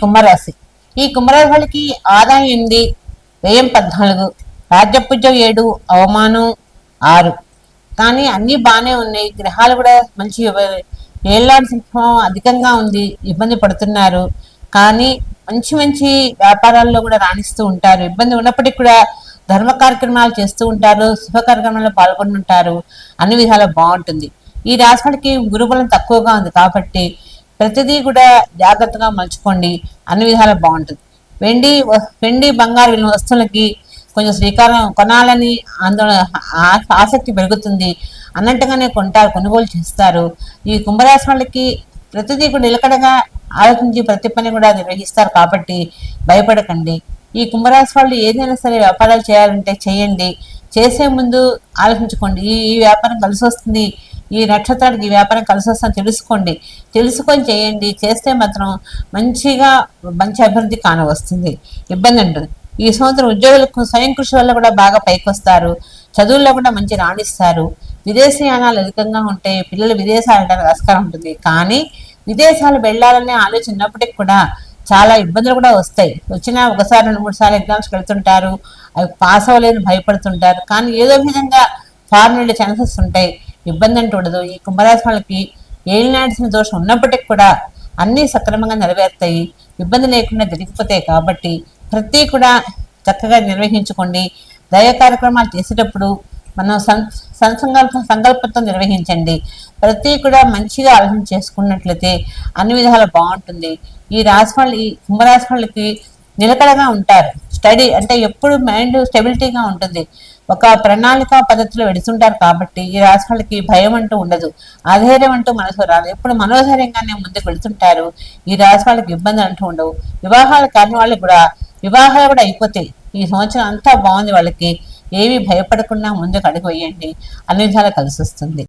కుంభరాశి. ఈ కుంభరాశి వాళ్ళకి ఆదాయం 8, వ్యయం 14, రాజ్యపూజ్యం 7, అవమానం 6. కానీ అన్నీ బాగానే ఉన్నాయి. గ్రహాలు కూడా మంచి ఏళ్ళనాటి సింహం అధికంగా ఉంది, ఇబ్బంది పడుతున్నారు. కానీ మంచి మంచి వ్యాపారాల్లో కూడా రాణిస్తూ ఉంటారు. ఇబ్బంది ఉన్నప్పటికీ కూడా ధర్మ కార్యక్రమాలు చేస్తూ ఉంటారు, శుభ కార్యక్రమాల్లో పాల్గొంటుంటారు. అన్ని విధాలు బాగుంటుంది. ఈ రాశి వాళ్ళకి గురుబలం తక్కువగా ఉంది కాబట్టి ప్రతిదీ కూడా జాగ్రత్తగా మలుచుకోండి, అన్ని విధాలు బాగుంటుంది. వెండి బంగారు విలువ వస్తువులకి కొంచెం శ్రీకారం కొనాలని ఆందోళన ఆసక్తి పెరుగుతుంది. అన్నట్టుగానే కొంటారు, కొనుగోలు చేస్తారు. ఈ కుంభరాశి వాళ్ళకి ప్రతిదీ కూడా నిలకడగా ఆలోచించి ప్రతి పని కూడా నిర్వహిస్తారు కాబట్టి భయపడకండి. ఈ కుంభరాశి వాళ్ళు ఏదైనా సరే వ్యాపారాలు చేయాలంటే చేయండి, చేసే ముందు ఆలోచించుకోండి. ఈ వ్యాపారం కలిసి వస్తుంది, ఈ నక్షత్రానికి ఈ వ్యాపారం కలిసి వస్తుందని తెలుసుకొని చేయండి. చేస్తే మాత్రం మంచి అభివృద్ధి కానవస్తుంది, ఇబ్బంది ఉంటుంది. ఈ సంవత్సరం ఉద్యోగులకు స్వయం కృషి వల్ల కూడా బాగా పైకి వస్తారు, చదువుల్లో కూడా మంచి రాణిస్తారు. విదేశీయానాలు అధికంగా ఉంటాయి, పిల్లలు విదేశాలు వెళ్ళడానికి ఆస్కారం ఉంటుంది. కానీ విదేశాలు వెళ్ళాలనే ఆలోచన ఉన్నప్పటికీ కూడా చాలా ఇబ్బందులు కూడా వస్తాయి. వచ్చినా ఒకసారి 2-3 సార్లు ఎగ్జామ్స్కి వెళ్తుంటారు, అవి పాస్ అవ్వలేని భయపడుతుంటారు. కానీ ఏదో విధంగా ఫారెన్ వెళ్ళే ఛాన్సెస్ ఉంటాయి, ఇబ్బంది అంటూ ఉండదు. ఈ కుంభరాశి వాళ్ళకి ఏలినాడిసిన దోషం ఉన్నప్పటికీ కూడా అన్నీ సక్రమంగా నెరవేరుతాయి, ఇబ్బంది లేకుండా జరిగిపోతాయి. కాబట్టి ప్రతి కూడా చక్కగా నిర్వహించుకోండి. దైవ కార్యక్రమాలు చేసేటప్పుడు మనం సంకల్పంతో నిర్వహించండి. ప్రతి కూడా మంచిగా ఆలోచన చేసుకున్నట్లయితే అన్ని విధాలు బాగుంటుంది. ఈ కుంభరాశి వాళ్ళకి నిలకడగా ఉంటారు. స్టడీ అంటే ఎప్పుడు మైండ్ స్టెబిలిటీగా ఉంటుంది, ఒక ప్రణాళిక పద్ధతిలో వెడుతుంటారు. కాబట్టి ఈ రాశి వాళ్ళకి భయం అంటూ ఉండదు, అధైర్యం అంటూ మనసు రాదు, ఎప్పుడు మనోధైర్యంగానే ముందుకు వెళుతుంటారు. ఈ రాశి వాళ్ళకి ఇబ్బంది అంటూ ఉండవు. వివాహాలు కాని వాళ్ళకి కూడా వివాహాలు కూడా అయిపోతాయి. ఈ సంవత్సరం అంతా బాగుంది వాళ్ళకి. ఏమీ భయపడకుండా ముందుకు అడుగు వేయండి, అన్ని విధాలు కలిసి వస్తుంది.